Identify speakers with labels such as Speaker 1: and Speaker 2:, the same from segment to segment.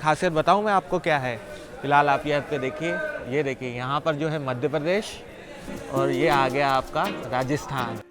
Speaker 1: खासियत बताऊं मैं आपको क्या है। फिलहाल आप ये पे देखिए, ये देखिए यहाँ पर जो है मध्य प्रदेश और ये आ गया आपका राजस्थान।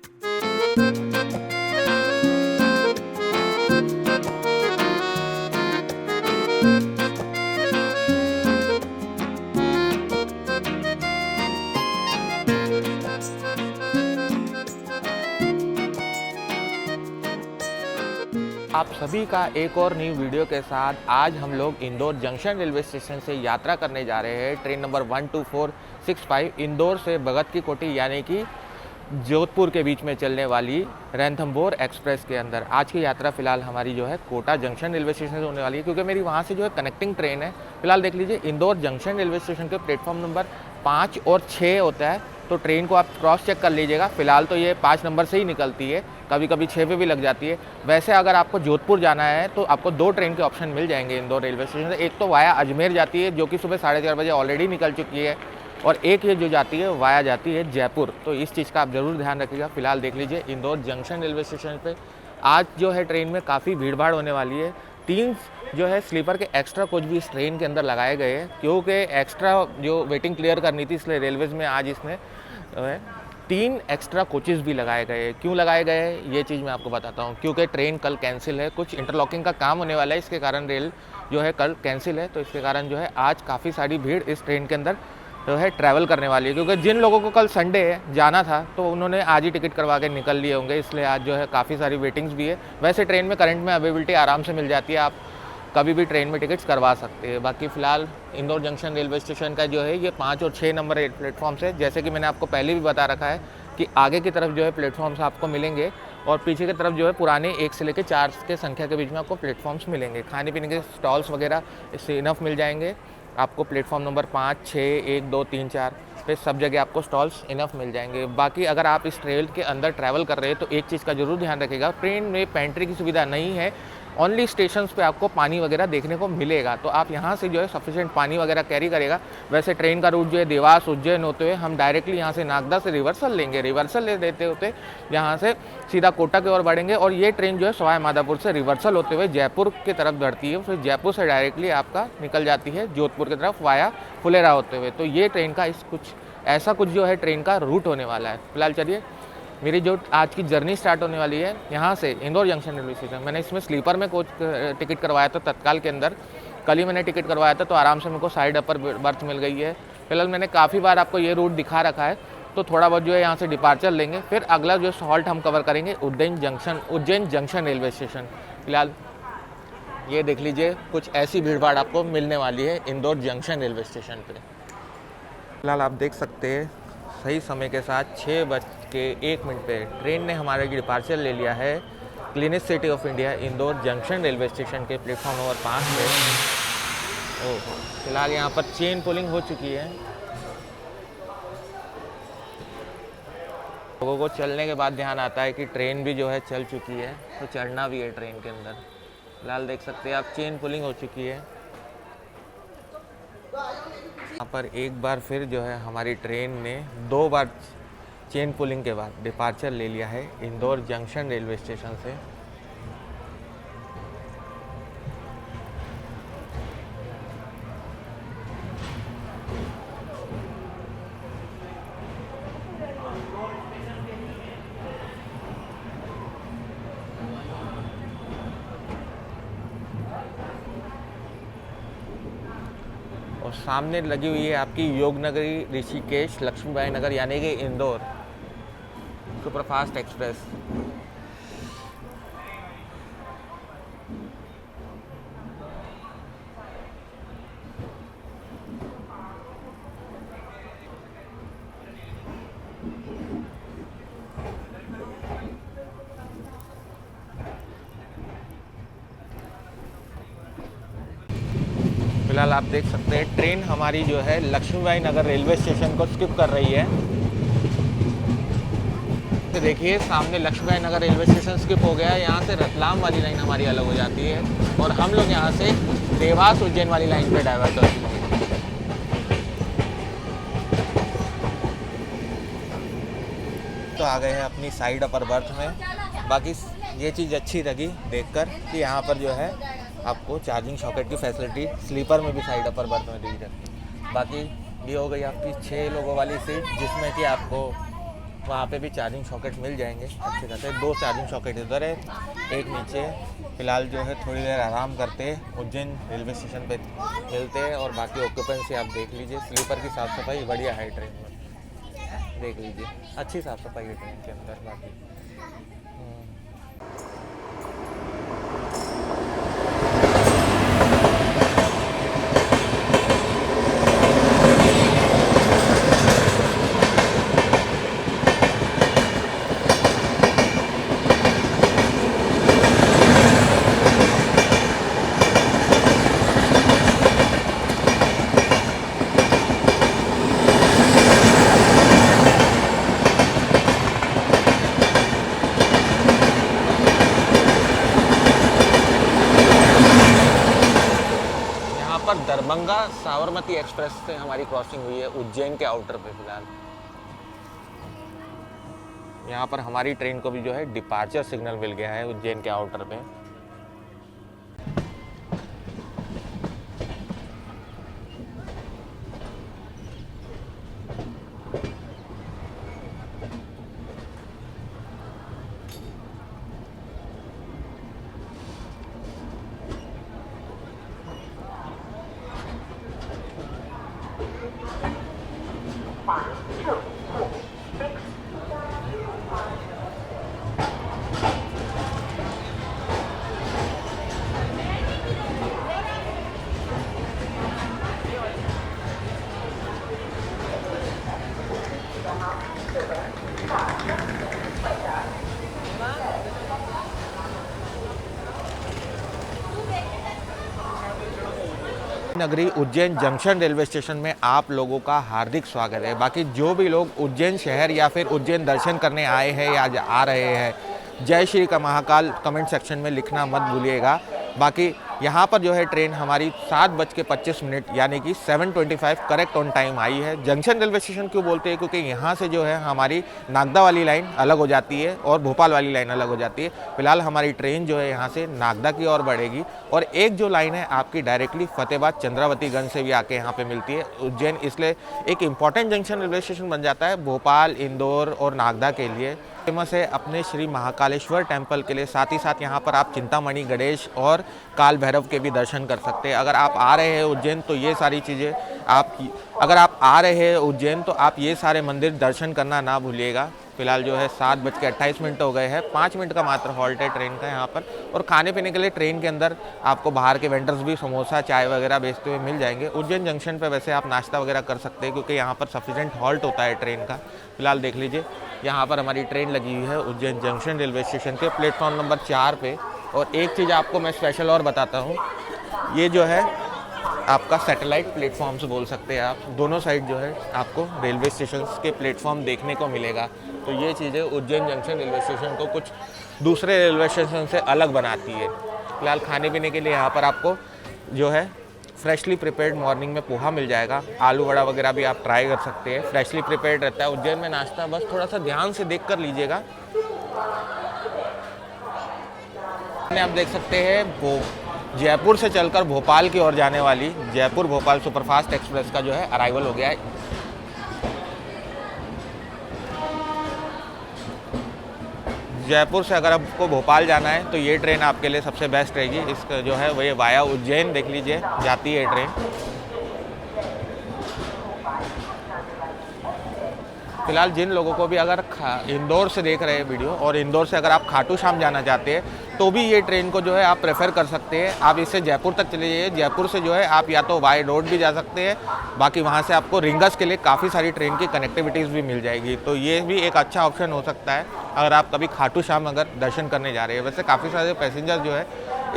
Speaker 1: आप सभी का एक और न्यू वीडियो के साथ आज हम लोग इंदौर जंक्शन रेलवे स्टेशन से यात्रा करने जा रहे हैं। ट्रेन नंबर 12465 इंदौर से भगत की कोठी यानी कि जोधपुर के बीच में चलने वाली रणथंभौर एक्सप्रेस के अंदर आज की यात्रा फिलहाल हमारी जो है कोटा जंक्शन रेलवे स्टेशन से होने वाली है, क्योंकि मेरी वहाँ से जो है कनेक्टिंग ट्रेन है। फिलहाल देख लीजिए इंदौर जंक्शन रेलवे स्टेशन के प्लेटफॉर्म नंबर 5 और 6 होता है, तो ट्रेन को आप क्रॉस चेक कर लीजिएगा। फिलहाल तो ये 5 नंबर से ही निकलती है, कभी कभी 6 पे भी लग जाती है। वैसे अगर आपको जोधपुर जाना है तो आपको 2 ट्रेन के ऑप्शन मिल जाएंगे इंदौर रेलवे स्टेशन से। एक तो वाया अजमेर जाती है जो कि सुबह 4:30 बजे ऑलरेडी निकल चुकी है, और एक ये जो जाती है वाया जाती है जयपुर। तो इस चीज़ का आप ज़रूर ध्यान रखिएगा। फिलहाल देख लीजिए इंदौर जंक्शन रेलवे स्टेशन पे आज जो है ट्रेन में काफ़ी भीड़ भाड़ होने वाली है। 3 जो है स्लीपर के एक्स्ट्रा कोच भी इस ट्रेन के अंदर लगाए गए हैं, क्योंकि एक्स्ट्रा जो वेटिंग क्लियर करनी थी, इसलिए रेलवेज़ में आज इसमें 3 एक्स्ट्रा कोचेज़ भी लगाए गए हैं। क्यों लगाए गए हैं ये चीज़ मैं आपको बताता हूँ। क्योंकि ट्रेन कल कैंसिल है, कुछ इंटरलॉकिंग का काम होने वाला है, इसके कारण रेल जो है कल कैंसिल है। तो इसके कारण जो है आज काफ़ी सारी भीड़ इस ट्रेन के अंदर जो है ट्रैवल करने वाली है, क्योंकि जिन लोगों को कल संडे है जाना था तो उन्होंने आज ही टिकट करवा के निकल लिए होंगे, इसलिए आज जो है काफ़ी सारी वेटिंग्स भी है। वैसे ट्रेन में करंट में अवेलेबिलिटी आराम से मिल जाती है, आप कभी भी ट्रेन में टिकट्स करवा सकते हैं। बाकी फ़िलहाल इंदौर जंक्शन रेलवे स्टेशन का जो है ये 5 और 6 नंबर प्लेटफॉर्म्स है। जैसे कि मैंने आपको पहले भी बता रखा है कि आगे की तरफ जो है प्लेटफॉर्म्स आपको मिलेंगे, और पीछे की तरफ जो है पुराने 1 से लेकर 4 के संख्या के बीच में आपको प्लेटफॉर्म्स मिलेंगे। खाने पीने के स्टॉल्स वगैरह इससे इनफ मिल जाएंगे आपको। प्लेटफॉर्म नंबर 5, 6, 1, 2, 3, 4 पे सब जगह आपको स्टॉल्स इनफ मिल जाएंगे। बाकी अगर आप इस ट्रेन के अंदर ट्रैवल कर रहे हैं तो एक चीज़ का जरूर ध्यान रखिएगा, ट्रेन में पेंट्री की सुविधा नहीं है। ओनली स्टेशंस पे आपको पानी वगैरह देखने को मिलेगा, तो आप यहाँ से जो है सफिशिएंट पानी वगैरह कैरी करेगा। वैसे ट्रेन का रूट जो है देवास उज्जैन होते हुए हम डायरेक्टली यहाँ से नागदा से रिवर्सल लेंगे। रिवर्सल ले देते होते यहाँ से सीधा कोटा की ओर बढ़ेंगे, और ये ट्रेन जो है सवाई माधोपुर से रिवर्सल होते हुए जयपुर की तरफ बढ़ती है। फिर जयपुर से डायरेक्टली आपका निकल जाती है जोधपुर की तरफ वाया फुलेरा होते हुए। तो ये ट्रेन का ऐसा कुछ जो है ट्रेन का रूट होने वाला है। फिलहाल चलिए मेरी जो आज की जर्नी स्टार्ट होने वाली है यहाँ से इंदौर जंक्शन रेलवे स्टेशन। मैंने इसमें स्लीपर में कोच टिकट करवाया था तत्काल के अंदर, कल ही मैंने टिकट करवाया था, तो आराम से मेरे को साइड अपर बर्थ मिल गई है। फिलहाल मैंने काफ़ी बार आपको ये रूट दिखा रखा है, तो थोड़ा बहुत जो है यहाँ से डिपार्चर लेंगे। फिर अगला जो हॉल्ट हम कवर करेंगे उज्जैन जंक्शन रेलवे स्टेशन। फिलहाल ये देख लीजिए कुछ ऐसी भीड़ भाड़ आपको मिलने वाली है इंदौर जंक्शन रेलवे स्टेशन पर। फिलहाल आप देख सकते हैं सही समय के साथ 6:01 पे ट्रेन ने हमारे डिपार्चर ले लिया है cleanest city of India Indore junction railway station के प्लेटफॉर्म नंबर 5 पे। ओह, फिलहाल यहाँ पर चेन पुलिंग हो चुकी है। लोगों को चलने के बाद ध्यान आता है कि ट्रेन भी जो है चल चुकी है, तो चढ़ना भी है ट्रेन के अंदर। फिलहाल देख सकते हैं आप चेन पुलिंग हो चुकी है। यहाँ पर एक बार फिर जो है हमारी ट्रेन ने 2 बार चेन पुलिंग के बाद डिपार्चर ले लिया है इंदौर जंक्शन रेलवे स्टेशन से। और सामने लगी हुई है आपकी योगनगरी ऋषिकेश लक्ष्मीबाई नगर यानी कि इंदौर सुपरफास्ट एक्सप्रेस। फिलहाल आप देख सकते हैं ट्रेन हमारी जो है लक्ष्मीबाई नगर रेलवे स्टेशन को स्किप कर रही है। तो देखिए सामने लक्ष्मीबाई नगर रेलवे स्टेशन स्किप हो गया है। यहाँ से रतलाम वाली लाइन हमारी अलग हो जाती है, और हम लोग यहाँ से देवास उज्जैन वाली लाइन पे डाइवर्ट होते हैं। तो आ गए हैं अपनी साइड अपर बर्थ में। बाकी ये चीज़ अच्छी लगी देखकर कि यहाँ पर जो है आपको चार्जिंग सॉकेट की फैसिलिटी स्लीपर में भी साइड अपर बर्थ में दी जाती है। बाकी ये हो गई आपकी 6 लोगों वाली सीट, जिसमें कि आपको वहाँ पे भी चार्जिंग सॉकेट मिल जाएंगे अच्छे खासे। 2 चार्जिंग सॉकेट इधर है, एक नीचे है। फिलहाल जो है थोड़ी देर आराम करते उज्जैन रेलवे स्टेशन पे मिलते हैं। और बाकी ऑक्यूपेंसी आप देख लीजिए, स्लीपर की साफ़ सफाई बढ़िया है ट्रेन में, देख लीजिए अच्छी साफ़ सफाई है ट्रेन के अंदर। बाकी पर दरभंगा साबरमती एक्सप्रेस से हमारी क्रॉसिंग हुई है उज्जैन के आउटर पे। फिलहाल यहाँ पर हमारी ट्रेन को भी जो है डिपार्चर सिग्नल मिल गया है उज्जैन के आउटर पे। नगरी उज्जैन जंक्शन रेलवे स्टेशन में आप लोगों का हार्दिक स्वागत है। बाकी जो भी लोग उज्जैन शहर या फिर उज्जैन दर्शन करने आए हैं या आ रहे हैं, जय श्री का महाकाल कमेंट सेक्शन में लिखना मत भूलिएगा। बाकी यहाँ पर जो है ट्रेन हमारी 7:25 यानी कि 7:25 करेक्ट ऑन टाइम आई है। जंक्शन रेलवे स्टेशन क्यों बोलते हैं, क्योंकि यहाँ से जो है हमारी नागदा वाली लाइन अलग हो जाती है और भोपाल वाली लाइन अलग हो जाती है। फिलहाल हमारी ट्रेन जो है यहाँ से नागदा की ओर बढ़ेगी और एक जो लाइन है आपकी डायरेक्टली फतेहाबाद चंद्रावतीगंज से भी आके यहाँ पे मिलती है उज्जैन। इसलिए एक इम्पॉर्टेंट जंक्शन रेलवे स्टेशन बन जाता है भोपाल, इंदौर और नागदा के लिए। फेमस है अपने श्री महाकालेश्वर टेम्पल के लिए, साथ ही साथ यहाँ पर आप चिंतामणि, गणेश और काल भैरव के भी दर्शन कर सकते हैं। अगर आप आ रहे हैं उज्जैन तो ये सारी चीज़ें अगर आप आ रहे हैं उज्जैन तो आप ये सारे मंदिर दर्शन करना ना भूलिएगा। फिलहाल जो है 7:28 हो गए हैं, 5 मिनट का मात्र हॉल्ट है ट्रेन का यहाँ पर। और खाने पीने के लिए ट्रेन के अंदर आपको बाहर के वेंडर्स भी समोसा, चाय वगैरह बेचते हुए मिल जाएंगे। उज्जैन जंक्शन पे वैसे आप नाश्ता वगैरह कर सकते हैं क्योंकि यहाँ पर सफिशेंट हॉल्ट होता है ट्रेन का। फिलहाल देख लीजिए यहाँ पर हमारी ट्रेन लगी हुई है उज्जैन जंक्शन रेलवे स्टेशन के प्लेटफॉर्म नंबर 4 पे। और एक चीज़ आपको मैं स्पेशल और बताता हूँ, ये जो है आपका सैटेलाइट प्लेटफॉर्म से बोल सकते हैं आप, दोनों साइड जो है आपको रेलवे स्टेशन के प्लेटफॉर्म देखने को मिलेगा। तो ये चीज़ें उज्जैन जंक्शन रेलवे स्टेशन को कुछ दूसरे रेलवे स्टेशन से अलग बनाती है। फिलहाल खाने पीने के लिए यहाँ पर आपको जो है फ्रेशली प्रिपेयर्ड मॉर्निंग में पोहा मिल जाएगा, आलू वड़ा वगैरह भी आप ट्राई कर सकते हैं, फ्रेशली प्रिपेयर्ड रहता है उज्जैन में नाश्ता। बस थोड़ा सा ध्यान से देख कर लीजिएगा। आप देख सकते हैं वो जयपुर से चलकर भोपाल की ओर जाने वाली जयपुर भोपाल सुपरफास्ट एक्सप्रेस का जो है अराइवल हो गया है। जयपुर से अगर आपको भोपाल जाना है तो ये ट्रेन आपके लिए सबसे बेस्ट रहेगी। इसका जो है वही वाया उज्जैन देख लीजिए जाती है ट्रेन। फिलहाल जिन लोगों को भी अगर इंदौर से देख रहे हैं वीडियो और इंदौर से अगर आप खाटू श्याम जाना चाहते हैं तो भी ये ट्रेन को जो है आप प्रेफर कर सकते हैं। आप इससे जयपुर तक चले जाइए, जयपुर से जो है आप या तो बाय रोड भी जा सकते हैं, बाकी वहाँ से आपको रिंगस के लिए काफ़ी सारी ट्रेन की कनेक्टिविटीज़ भी मिल जाएगी। तो ये भी एक अच्छा ऑप्शन हो सकता है अगर आप कभी खाटू श्याम अगर दर्शन करने जा रहे हैं। वैसे काफ़ी सारे पैसेंजर जो है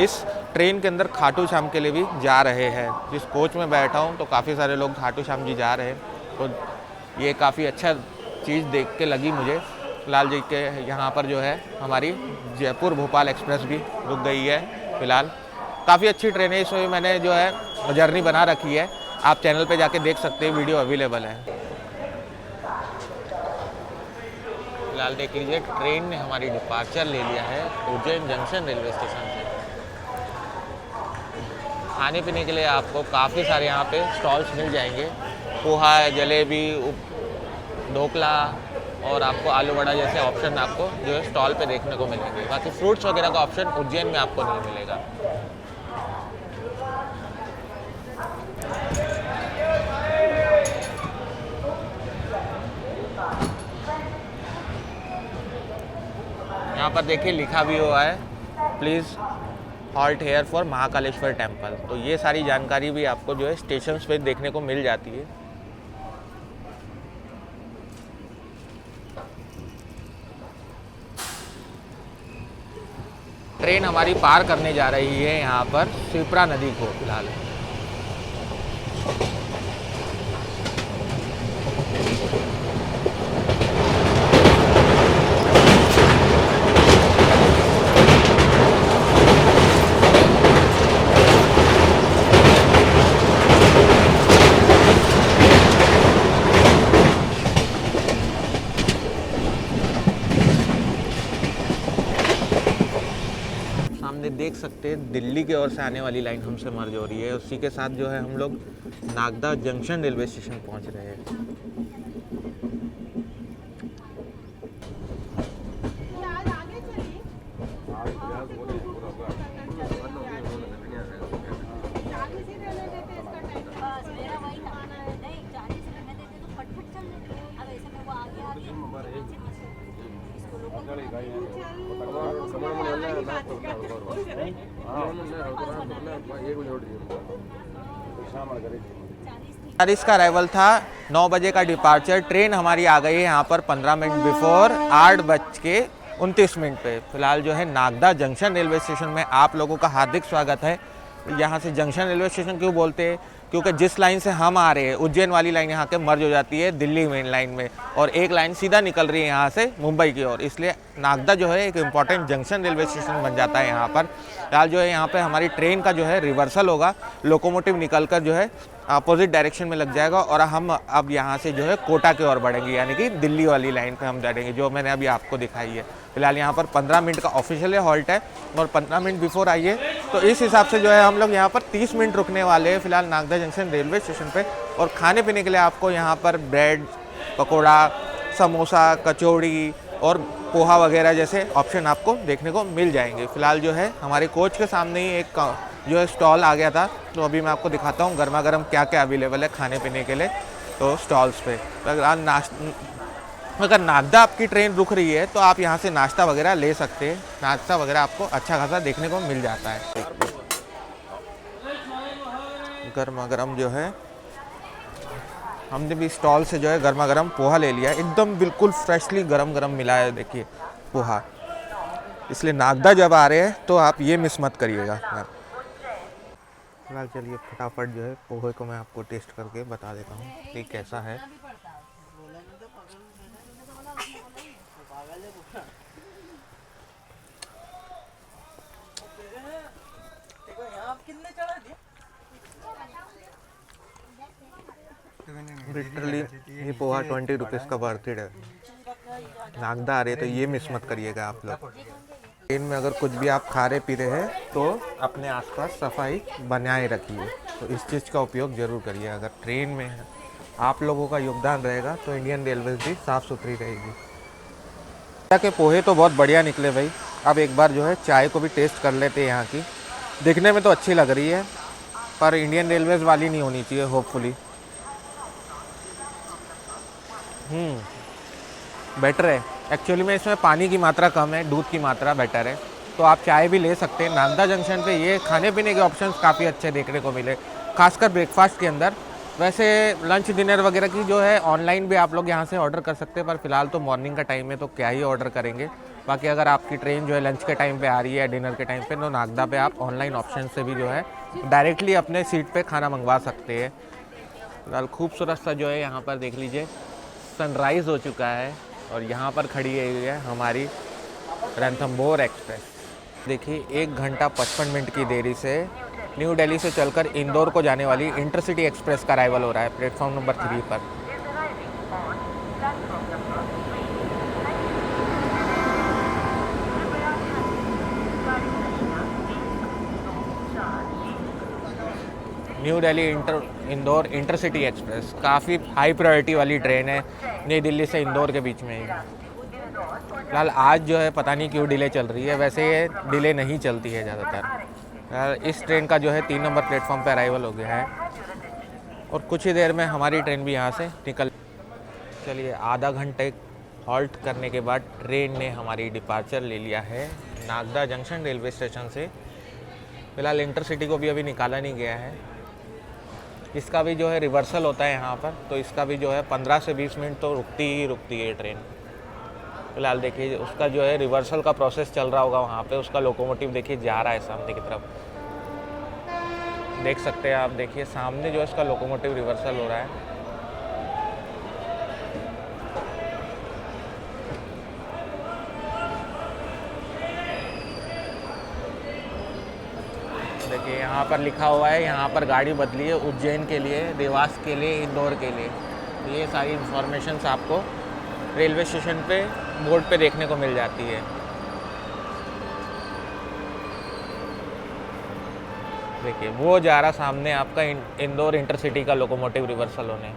Speaker 1: इस ट्रेन के अंदर खाटू श्याम के लिए भी जा रहे हैं। जिस कोच में बैठा हूँ तो काफ़ी सारे लोग खाटू श्याम जी जा रहे हैं, तो ये काफ़ी अच्छा चीज़ देख के लगी मुझे। फिलहाल जी के यहाँ पर जो है हमारी जयपुर भोपाल एक्सप्रेस भी रुक गई है। फिलहाल काफ़ी अच्छी ट्रेन है, इसमें मैंने जो है जर्नी बना रखी है, आप चैनल पे जाके देख सकते हैं, वीडियो अवेलेबल है। फिलहाल देख लीजिए ट्रेन ने हमारी डिपार्चर ले लिया है उज्जैन जंक्शन रेलवे स्टेशन से। खाने पीने के लिए आपको काफ़ी सारे यहाँ पे स्टॉल्स मिल जाएंगे। पोहा, जलेबी, ढोकला और आपको आलू वड़ा जैसे ऑप्शन आपको जो है स्टॉल पे देखने को मिलेंगे। बाकी फ्रूट्स वगैरह का ऑप्शन उज्जैन में आपको नहीं मिलेगा। यहाँ पर देखिए लिखा भी हुआ है please halt here for Mahakaleshwar temple. तो ये सारी जानकारी भी आपको जो है स्टेशन पे देखने को मिल जाती है। ट्रेन हमारी पार करने जा रही है यहाँ पर शिप्रा नदी को फिलहाल। सामने देख सकते हैं दिल्ली की ओर से आने वाली लाइन हमसे मर्ज हो रही है। उसी के साथ जो है हम लोग नागदा जंक्शन रेलवे स्टेशन पहुंच रहे हैं। इसका अराइवल था 9 बजे का डिपार्चर। ट्रेन हमारी आ गई है यहाँ पर 15 मिनट बिफोर 8:29 पे। फिलहाल जो है नागदा जंक्शन रेलवे स्टेशन में आप लोगों का हार्दिक स्वागत है। यहाँ से जंक्शन रेलवे स्टेशन क्यों बोलते हैं, क्योंकि जिस लाइन से हम आ रहे हैं उज्जैन वाली लाइन यहाँ के मर्ज हो जाती है दिल्ली मेन लाइन में, और एक लाइन सीधा निकल रही है यहाँ से मुंबई की ओर। इसलिए नागदा जो है एक इम्पॉर्टेंट जंक्शन रेलवे स्टेशन बन जाता है यहाँ पर। फिलहाल जो है यहाँ पे हमारी ट्रेन का जो है रिवर्सल होगा, लोकोमोटिव निकलकर जो है अपोजिट डायरेक्शन में लग जाएगा और हम अब यहाँ से जो है कोटा की ओर बढ़ेंगे, यानी कि दिल्ली वाली लाइन पे हम चढ़ेंगे जो मैंने अभी आपको दिखाई है। फिलहाल यहाँ पर 15 मिनट का ऑफिशियल हॉल्ट है और 15 मिनट बिफोर आइए, तो इस हिसाब से जो है हम लोग यहाँ पर 30 मिनट रुकने वाले हैं फिलहाल नागदा जंक्शन रेलवे स्टेशन पे। और खाने पीने के लिए आपको यहाँ पर ब्रेड पकौड़ा, समोसा, कचौड़ी और पोहा वगैरह जैसे ऑप्शन आपको देखने को मिल जाएंगे। फिलहाल जो है हमारे कोच के सामने ही एक जो है स्टॉल आ गया था, तो अभी मैं आपको दिखाता हूँ गर्मा गर्म क्या क्या अवेलेबल है खाने पीने के लिए। तो स्टॉल्स पे अगर नागदा आपकी ट्रेन रुक रही है तो आप यहाँ से नाश्ता वगैरह ले सकते हैं। नाश्ता वगैरह आपको अच्छा खासा देखने को मिल जाता है। गर्मा गर्म जो है हमने भी स्टॉल से जो है गर्मा गर्म पोहा ले लिया, एकदम बिल्कुल फ्रेशली गरम गरम मिला है देखिए पोहा। इसलिए नागदा जब आ रहे हैं तो आप ये मिस मत करिएगा। फिलहाल चलिए फटाफट जो है पोहे को मैं आपको टेस्ट करके बता देता हूँ कि कैसा है। लिटरली ये पोहा 20 रुपीज़ का वर्थ इट है। नागदा आ रहे तो ये मिस मत करिएगा आप लोग। ट्रेन में अगर कुछ भी आप खा रहे पी रहे हैं तो अपने आसपास सफाई बनाए रखिए, तो इस चीज़ का उपयोग ज़रूर करिए। अगर ट्रेन में आप लोगों का योगदान रहेगा तो इंडियन रेलवेज भी साफ़ सुथरी रहेगी। के पोहे तो बहुत बढ़िया निकले भाई। अब एक बार जो है चाय को भी टेस्ट कर लेते हैं। यहाँ की दिखने में तो अच्छी लग रही है पर इंडियन रेलवेज वाली नहीं होनी चाहिए होपफुली। बेटर है एक्चुअली में, इसमें पानी की मात्रा कम है, दूध की मात्रा बेटर है, तो आप चाय भी ले सकते हैं। नागदा जंक्शन पे ये खाने पीने के ऑप्शंस काफ़ी अच्छे देखने को मिले, खासकर ब्रेकफास्ट के अंदर। वैसे लंच डिनर वगैरह की जो है ऑनलाइन भी आप लोग यहाँ से ऑर्डर कर सकते हैं, पर फिलहाल तो मॉर्निंग का टाइम है तो क्या ही ऑर्डर करेंगे। बाकी अगर आपकी ट्रेन जो है लंच के टाइम पे आ रही है या डिनर के टाइम पे, तो नागदा पे आप ऑनलाइन ऑप्शन से भी जो है डायरेक्टली अपने सीट पे खाना मंगवा सकते हैं। फिलहाल खूबसूरत सा जो है यहाँ पर देख लीजिए सनराइज़ हो चुका है और यहाँ पर खड़ी है हमारी रणथंभौर एक्सप्रेस। देखिए 1 घंटा 55 मिनट की देरी से न्यू दिल्ली से चलकर इंदौर को जाने वाली इंटरसिटी एक्सप्रेस का अराइवल हो रहा है प्लेटफॉर्म नंबर 3 पर। New Delhi Indore intercity express काफ़ी हाई प्रायोरिटी वाली ट्रेन है, नई दिल्ली से इंदौर के बीच में ही। फिलहाल आज जो है पता नहीं क्यों डिले चल रही है, वैसे ये डिले नहीं चलती है ज़्यादातर। इस ट्रेन का जो है 3 नंबर प्लेटफॉर्म पे अराइवल हो गया है और कुछ ही देर में हमारी ट्रेन भी यहाँ से निकल। चलिए, आधा घंटे हॉल्ट करने के बाद ट्रेन ने हमारी डिपार्चर ले लिया है नागदा जंक्शन रेलवे स्टेशन से। फ़िलहाल इंटरसिटी को भी अभी निकाला नहीं गया है, इसका भी जो है रिवर्सल होता है यहाँ पर, तो इसका भी जो है 15 से 20 मिनट तो रुकती है ट्रेन। फिलहाल देखिए उसका जो है रिवर्सल का प्रोसेस चल रहा होगा वहाँ पे, उसका लोकोमोटिव देखिए जा रहा है सामने की तरफ, देख सकते हैं आप। देखिए सामने जो है उसका लोकोमोटिव रिवर्सल हो रहा है। देखिए यहाँ पर लिखा हुआ है, यहाँ पर गाड़ी बदली है उज्जैन के लिए, देवास के लिए, इंदौर के लिए। तो ये सारी इन्फॉर्मेशंस आपको रेलवे स्टेशन पे बोर्ड पे देखने को मिल जाती है। देखिए वो जा रहा सामने आपका इंदौर इंटरसिटी का लोकोमोटिव रिवर्सल होने।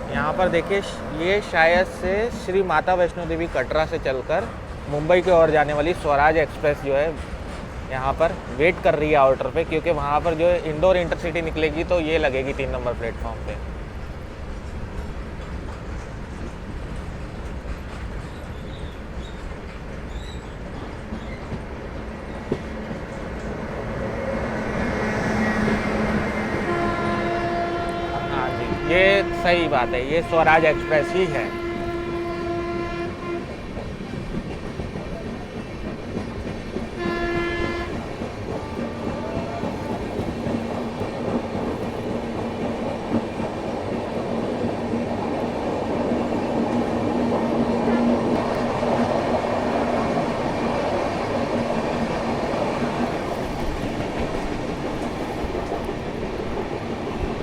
Speaker 1: यहाँ पर देखिए ये शायद से श्री माता वैष्णो देवी कटरा से चलकर मुंबई की ओर जाने वाली स्वराज एक्सप्रेस जो है यहाँ पर वेट कर रही है आउटर पे, क्योंकि वहाँ पर जो है इंदौर इंटरसिटी निकलेगी तो ये लगेगी 3 नंबर प्लेटफॉर्म पे। हाँ जी, ये सही बात है, ये स्वराज एक्सप्रेस ही है।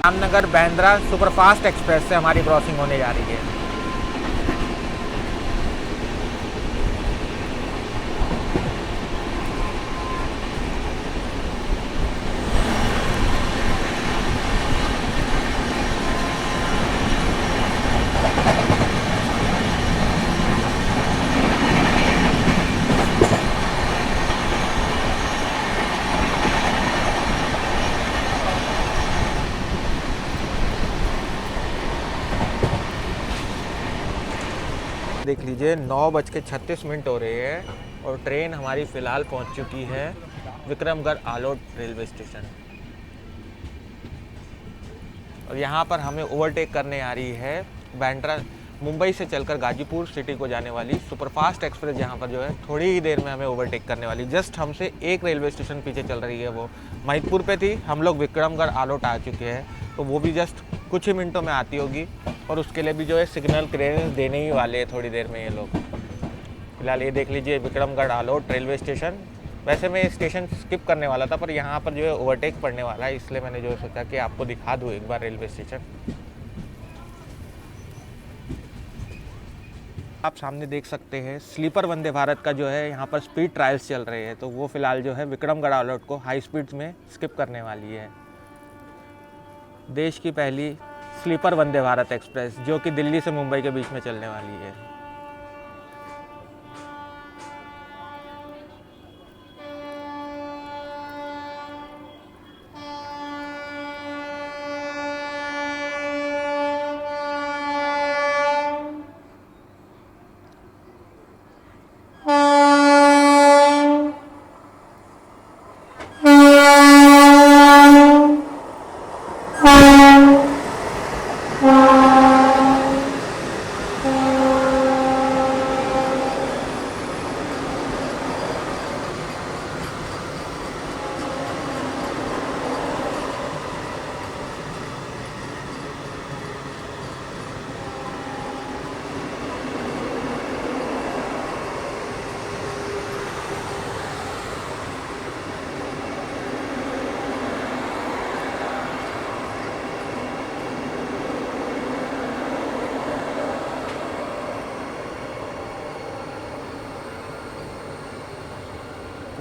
Speaker 1: रामनगर बांद्रा सुपरफास्ट एक्सप्रेस से हमारी क्रॉसिंग होने जा रही है। देख लीजिए 9:36 हो रहे हैं और ट्रेन हमारी फ़िलहाल पहुंच चुकी है विक्रमगढ़ आलोट रेलवे स्टेशन। और यहाँ पर हमें ओवरटेक करने आ रही है बांद्रा मुंबई से चलकर गाजीपुर सिटी को जाने वाली सुपरफास्ट एक्सप्रेस। यहाँ पर जो है थोड़ी ही देर में हमें ओवरटेक करने वाली, जस्ट हमसे एक रेलवे स्टेशन पीछे चल रही है, वो महिदपुर पे थी, हम लोग विक्रमगढ़ आलोट आ चुके हैं, तो वो भी जस्ट कुछ ही मिनटों में आती होगी और उसके लिए भी जो है सिग्नल क्लियरेंस देने ही वाले हैं थोड़ी देर में ये लोग। फिलहाल ये देख लीजिए विक्रमगढ़ आलोट रेलवे स्टेशन। वैसे मैं स्टेशन स्किप करने वाला था पर यहाँ पर जो है ओवरटेक पड़ने वाला है, इसलिए मैंने जो सोचा कि आपको दिखा दूँ एक बार रेलवे स्टेशन। आप सामने देख सकते हैं स्लीपर वंदे भारत का जो है यहाँ पर स्पीड ट्रायल्स चल रहे हैं, तो वो फिलहाल जो है विक्रमगढ़ आलोट को हाई स्पीड्स में स्किप करने वाली है। देश की पहली स्लीपर वंदे भारत एक्सप्रेस जो कि दिल्ली से मुंबई के बीच में चलने वाली है।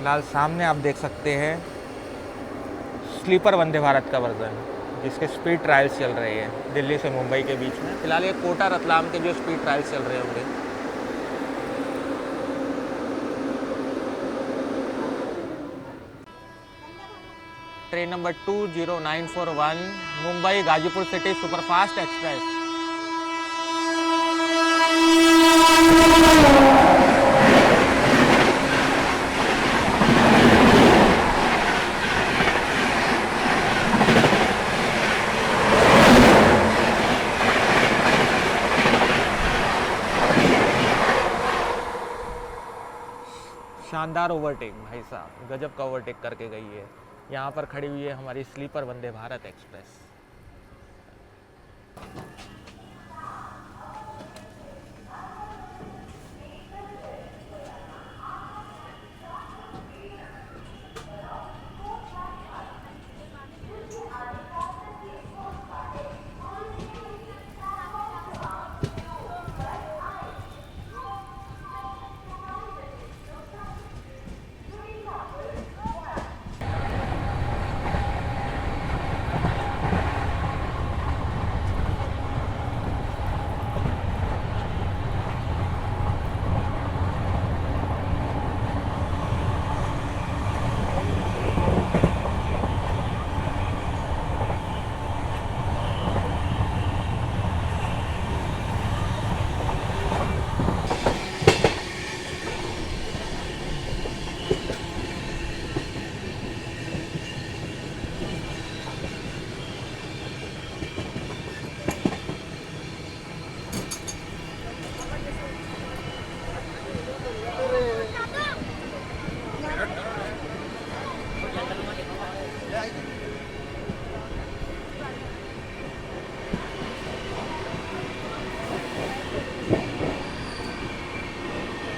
Speaker 1: फिलहाल सामने आप देख सकते हैं स्लीपर वंदे भारत का वर्जन, जिसके स्पीड ट्रायल्स चल रहे हैं दिल्ली से मुंबई के बीच में। फिलहाल ये कोटा रतलाम के जो स्पीड ट्रायल्स चल रहे होंगे। Train number 20941 Mumbai Ghazipur city superfast express. शानदार ओवरटेक भाई साहब, गजब का ओवरटेक करके गई है। यहाँ पर खड़ी हुई है हमारी स्लीपर वंदे भारत एक्सप्रेस।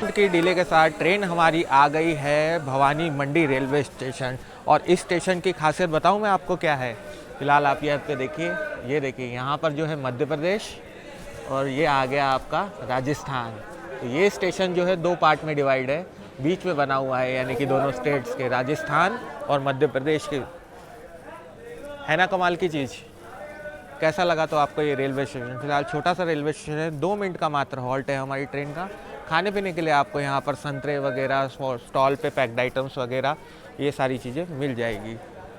Speaker 1: की डिले के साथ ट्रेन हमारी आ गई है भवानी मंडी रेलवे स्टेशन। और इस स्टेशन की खासियत बताऊं मैं आपको क्या है। फिलहाल आप यहाँ पे देखिए, ये देखिए यहाँ पर जो है मध्य प्रदेश और ये आ गया आपका राजस्थान। तो ये स्टेशन जो है दो पार्ट में डिवाइड है, बीच में बना हुआ है, यानी कि दोनों स्टेट्स के, राजस्थान और मध्य प्रदेश के। है ना कमाल की चीज़। कैसा लगा तो आपको ये रेलवे स्टेशन। फिलहाल छोटा सा रेलवे स्टेशन है, 2 मिनट का मात्र हॉल्ट है हमारी ट्रेन का। खाने पीने के लिए आपको यहाँ पर संतरे वगैरह, स्टॉल पे पैक्ड आइटम्स वगैरह ये सारी चीज़ें मिल जाएगी।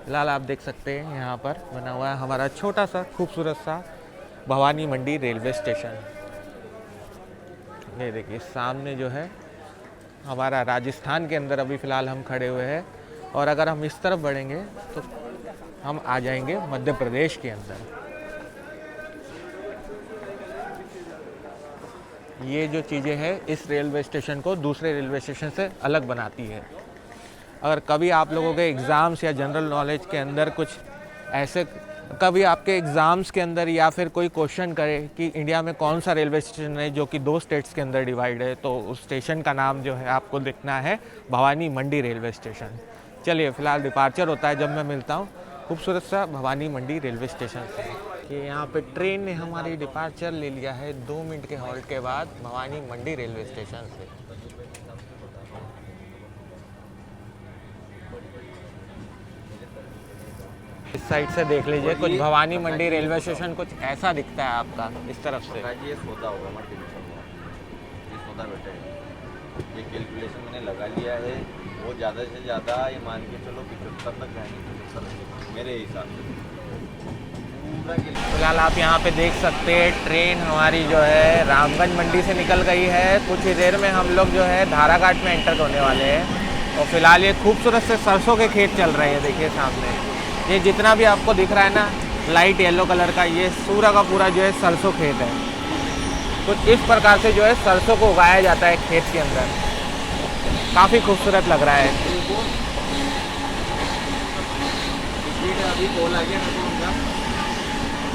Speaker 1: फिलहाल आप देख सकते हैं यहाँ पर बना हुआ है हमारा छोटा सा खूबसूरत सा भवानी मंडी रेलवे स्टेशन। ये देखिए सामने जो है हमारा राजस्थान के अंदर अभी फ़िलहाल हम खड़े हुए हैं, और अगर हम इस तरफ बढ़ेंगे तो हम आ जाएंगे मध्य प्रदेश के अंदर। ये जो चीज़ें हैं इस रेलवे स्टेशन को दूसरे रेलवे स्टेशन से अलग बनाती है। अगर कभी आप लोगों के एग्ज़ाम्स या जनरल नॉलेज के अंदर कुछ ऐसे, कभी आपके एग्ज़ाम्स के अंदर या फिर कोई क्वेश्चन करे कि इंडिया में कौन सा रेलवे स्टेशन है जो कि 2 स्टेट्स के अंदर डिवाइड है, तो उस स्टेशन का नाम जो है आपको लिखना है भवानी मंडी रेलवे स्टेशन। चलिए फिलहाल डिपार्चर होता है जब मैं मिलता हूँ खूबसूरत सा भवानी मंडी रेलवे स्टेशन से। कि यहाँ पे ट्रेन ने हमारी डिपार्चर ले लिया है 2 मिनट के हॉल्ट के बाद भवानी मंडी रेलवे स्टेशन से। इस साइड से देख लीजिए, कुछ भवानी मंडी रेलवे स्टेशन कुछ ऐसा दिखता है आपका इस तरफ से।
Speaker 2: ये सोदा होगा, मत टेंशन लो, ये सोदा बैठेगा। ये कैलकुलेशन मैंने लगा लिया है, वो ज़्यादा से ज़्यादा ये मान के चलो 75 तक जाएंगे, 75 मेरे हिसाब से।
Speaker 1: फिलहाल आप यहाँ पे देख सकते हैं ट्रेन हमारी जो है रामगंज मंडी से निकल गई है। कुछ ही देर में हम लोग जो है धाराघाट में एंटर होने वाले हैं। और फिलहाल ये खूबसूरत से सरसों के खेत चल रहे हैं। देखिए सामने ये जितना भी आपको दिख रहा है ना लाइट येलो कलर का, ये पूरा का पूरा जो है सरसों खेत है। कुछ इस प्रकार से जो है सरसों को उगाया जाता है खेत के अंदर। काफ़ी खूबसूरत लग रहा है।
Speaker 2: अभी कॉल आ गया ना तो उनका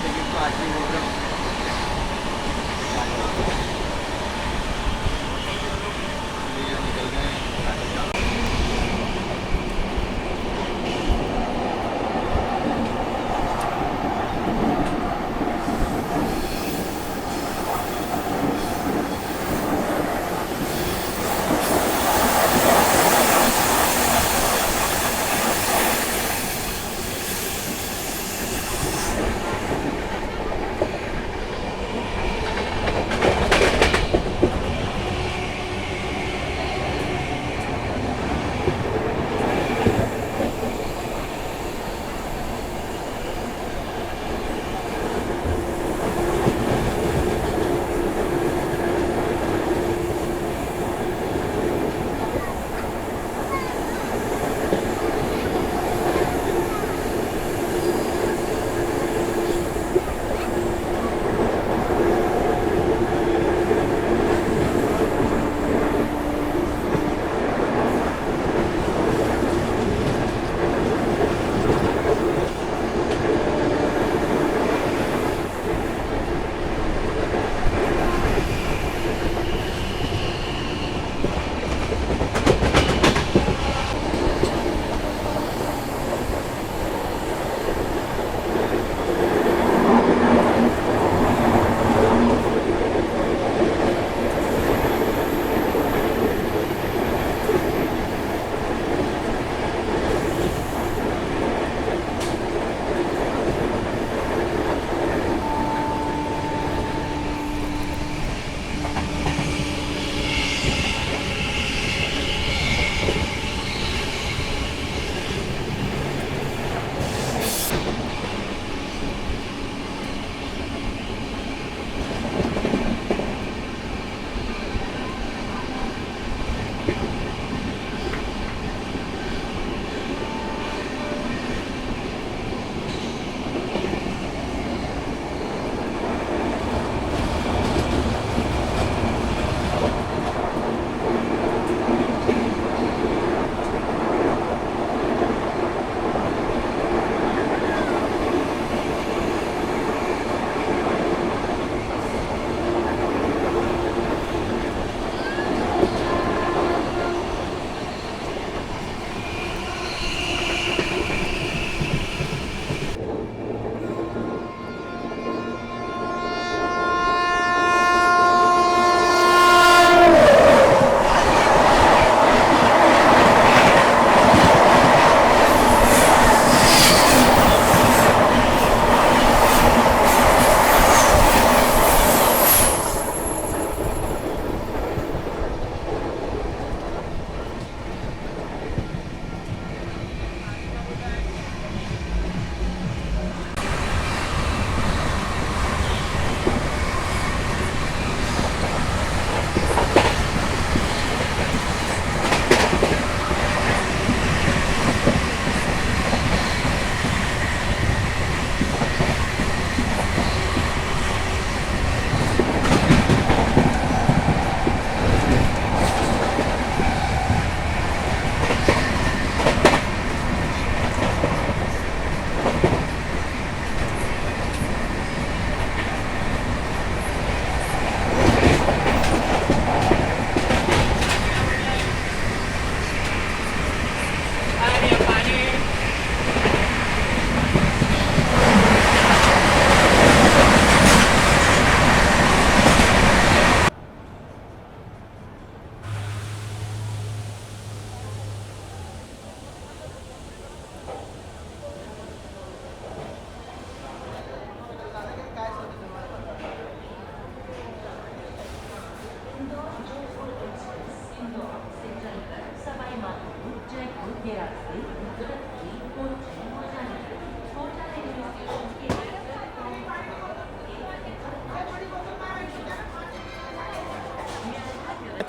Speaker 2: टिकट तो आज ही बोल रहा हूँ। निकल गए।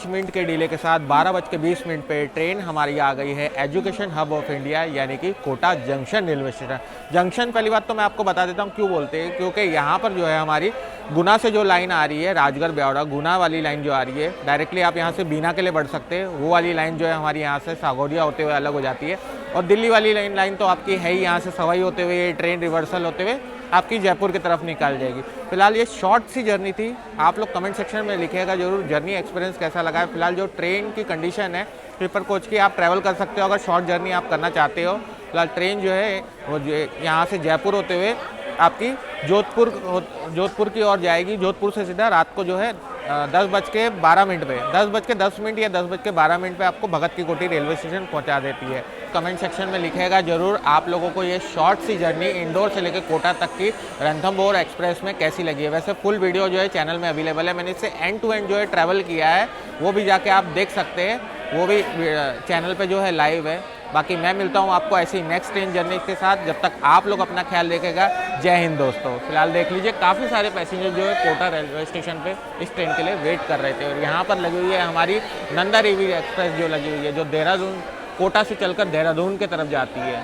Speaker 1: मिनट के डिले के साथ 12:20 पे ट्रेन हमारी आ गई है एजुकेशन हब ऑफ इंडिया यानी कि Kota junction railway station. Junction पहली बात तो मैं आपको बता देता हूँ क्यों बोलते हैं, क्योंकि यहाँ पर जो है हमारी गुना से जो लाइन आ रही है राजगढ़ ब्यावड़ा गुना वाली लाइन जो आ रही है, डायरेक्टली आप यहाँ से बीना के लिए बढ़ सकते हैं। वो वाली लाइन जो है हमारी यहाँ से सागौरिया होते हुए अलग हो जाती है, और दिल्ली वाली लाइन तो आपकी है ही, यहाँ से सवाई होते हुए ट्रेन रिवर्सल होते हुए आपकी जयपुर की तरफ निकल जाएगी। फिलहाल ये शॉर्ट सी जर्नी थी। आप लोग कमेंट सेक्शन में लिखिएगा जरूर जर्नी एक्सपीरियंस कैसा लगा है। फिलहाल जो ट्रेन की कंडीशन है स्लीपर कोच की, आप ट्रैवल कर सकते हो अगर शॉर्ट जर्नी आप करना चाहते हो। फिलहाल ट्रेन जो है वो यहाँ से जयपुर होते हुए आपकी जोधपुर की ओर जाएगी। जोधपुर से सीधा रात को जो है 10:12 पे 10:10 या 10:12 पे आपको भगत की कोठी रेलवे स्टेशन पहुंचा देती है। कमेंट सेक्शन में लिखेगा जरूर आप लोगों को ये शॉर्ट सी जर्नी इंदौर से लेकर कोटा तक की रणथंभौर एक्सप्रेस में कैसी लगी है। वैसे फुल वीडियो जो है चैनल में अवेलेबल है, मैंने इससे एंड टू एंड जो है ट्रैवल किया है, वो भी जाके आप देख सकते हैं, वो भी चैनल पे जो है लाइव है। बाकी मैं मिलता हूँ आपको ऐसी नेक्स्ट ट्रेन जर्नी के साथ, जब तक आप लोग अपना ख्याल रखिएगा। जय हिंद दोस्तों। फिलहाल देख लीजिए काफ़ी सारे पैसेंजर जो है कोटा रेलवे स्टेशन पे इस ट्रेन के लिए वेट कर रहे थे, और यहाँ पर लगी हुई है हमारी नंदा रेवी एक्सप्रेस जो लगी हुई है, जो देहरादून कोटा से चलकर देहरादून की तरफ जाती है।